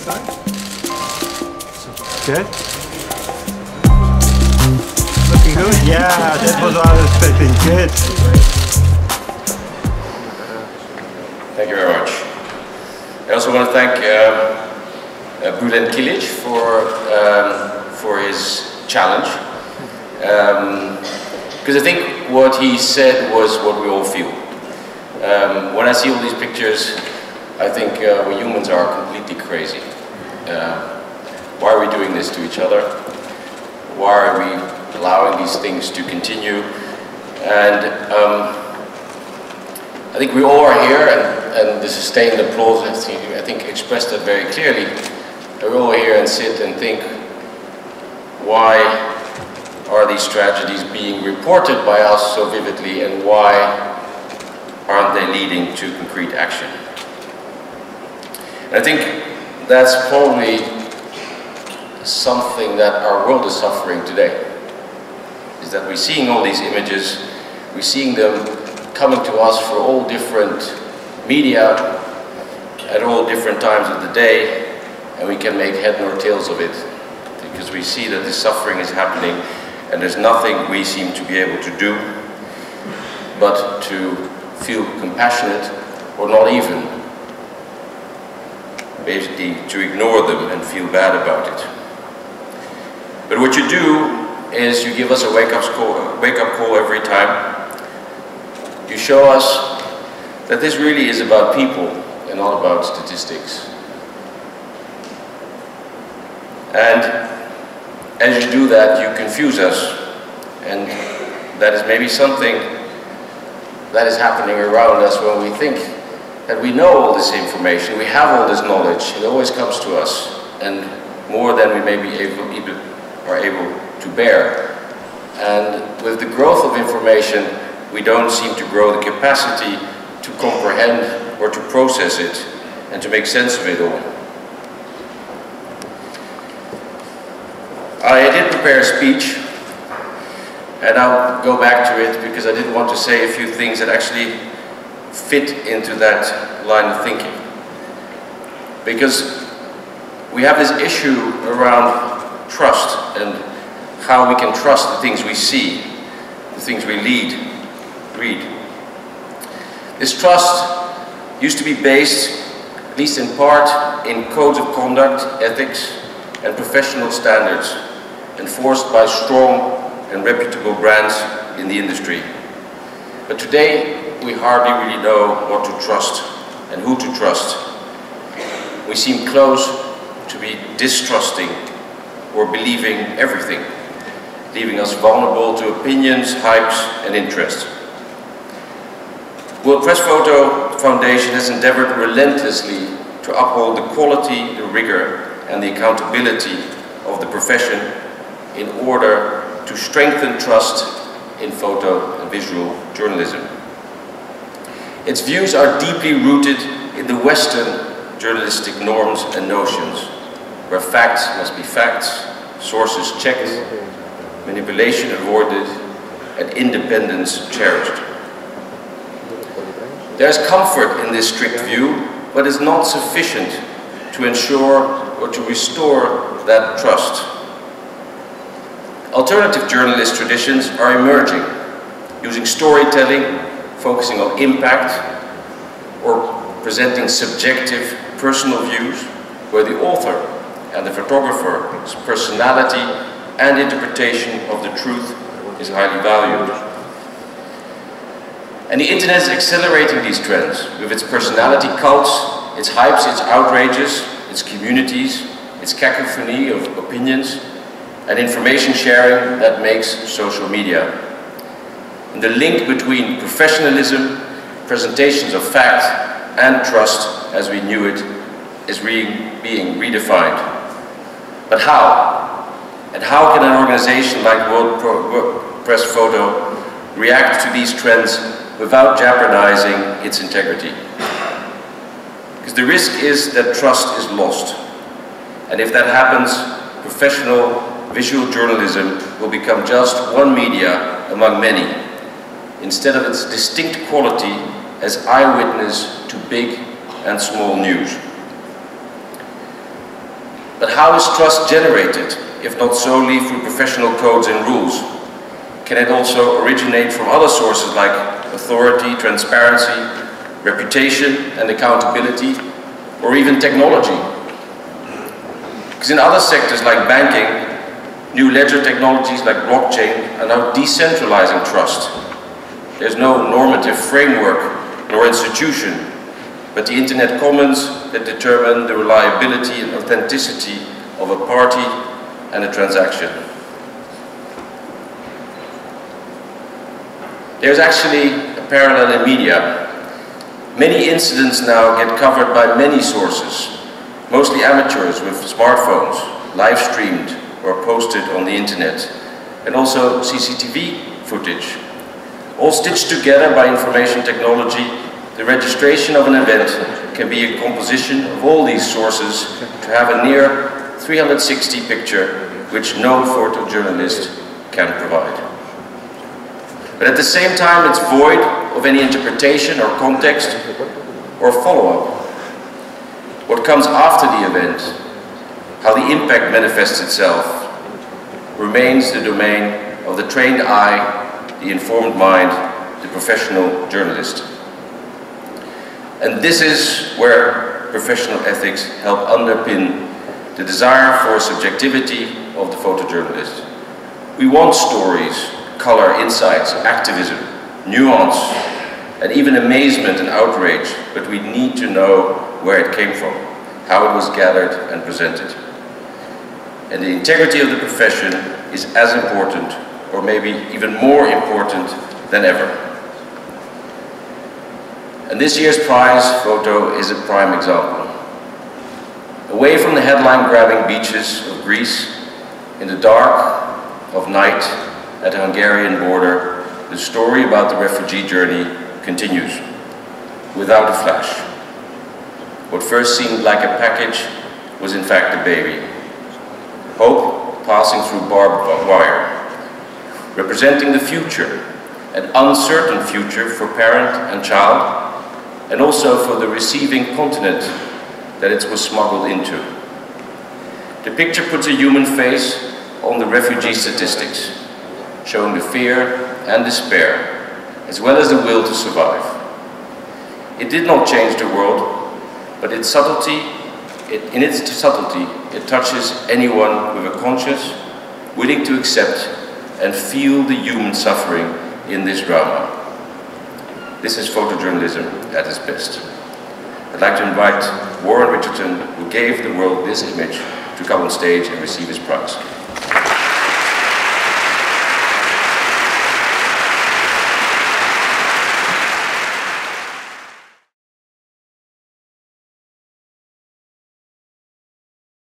Good. Looking good? Yeah, that was what I was expecting. Good. Thank you very much. I also want to thank Bülent Kilic for his challenge. Because I think what he said was what we all feel. When I see all these pictures, I think we humans are completely crazy. Why are we doing this to each other? Why are we allowing these things to continue? And I think we all are here, and the sustained applause I think expressed that very clearly. We're all here and sit and think, why are these tragedies being reported by us so vividly, and why aren't they leading to concrete action? And I think that's probably something that our world is suffering today, is that we're seeing all these images, we're seeing them coming to us for all different media at all different times of the day, and we can make head nor tails of it, because we see that this suffering is happening and there's nothing we seem to be able to do but to feel compassionate, or not even, basically to ignore them and feel bad about it. But what you do is you give us a wake-up call every time. You show us that this really is about people and not about statistics. And as you do that, you confuse us, and that is maybe something that is happening around us when we think that we know all this information, we have all this knowledge, it always comes to us, and more than we maybe are able to bear. And with the growth of information, we don't seem to grow the capacity to comprehend or to process it and to make sense of it all. I did prepare a speech, and I'll go back to it because I did want to say a few things that actually fit into that line of thinking. Because we have this issue around trust and how we can trust the things we see, the things we read. This trust used to be based, at least in part, in codes of conduct, ethics, and professional standards, enforced by strong and reputable brands in the industry. But today, we hardly really know what to trust and who to trust. We seem close to be distrusting or believing everything, leaving us vulnerable to opinions, hypes, and interests. World Press Photo Foundation has endeavored relentlessly to uphold the quality, the rigor, and the accountability of the profession in order to strengthen trust in photo and visual journalism. Its views are deeply rooted in the Western journalistic norms and notions, where facts must be facts, sources checked, manipulation avoided, and independence cherished. There is comfort in this strict view, but it's not sufficient to ensure or to restore that trust. Alternative journalist traditions are emerging, using storytelling, focusing on impact, or presenting subjective personal views, where the author and the photographer's personality and interpretation of the truth is highly valued. And the internet is accelerating these trends with its personality cults, its hypes, its outrages, its communities, its cacophony of opinions, and information sharing that makes social media. And the link between professionalism, presentations of fact, and trust as we knew it is being redefined. But how? And how can an organization like World Press Photo react to these trends without jeopardizing its integrity? Because the risk is that trust is lost. And if that happens, professional visual journalism will become just one media among many, instead of its distinct quality as eyewitness to big and small news. But how is trust generated, if not solely through professional codes and rules? Can it also originate from other sources like authority, transparency, reputation and accountability, or even technology? Because in other sectors like banking, new ledger technologies like blockchain are now decentralizing trust. There's no normative framework nor institution, but the internet commons that determine the reliability and authenticity of a party and a transaction. There's actually a parallel in media. Many incidents now get covered by many sources, mostly amateurs with smartphones, live streamed or posted on the internet, and also CCTV footage. All stitched together by information technology, the registration of an event can be a composition of all these sources to have a near 360 picture which no photojournalist can provide. But at the same time, it's void of any interpretation or context or follow-up. What comes after the event, how the impact manifests itself, remains the domain of the trained eye, the informed mind, the professional journalist. And this is where professional ethics help underpin the desire for subjectivity of the photojournalist. We want stories, color, insights, activism, nuance, and even amazement and outrage, but we need to know where it came from, how it was gathered and presented. And the integrity of the profession is as important, or maybe even more important than ever. And this year's prize photo is a prime example. Away from the headline-grabbing beaches of Greece, in the dark of night at the Hungarian border, the story about the refugee journey continues, without a flash. What first seemed like a package was in fact a baby. Hope passing through barbed wire, representing the future, an uncertain future for parent and child, and also for the receiving continent that it was smuggled into. The picture puts a human face on the refugee statistics, showing the fear and despair, as well as the will to survive. It did not change the world, but in its subtlety, it touches anyone with a conscience, willing to accept and feel the human suffering in this drama. This is photojournalism at its best. I'd like to invite Warren Richardson, who gave the world this image, to come on stage and receive his prize.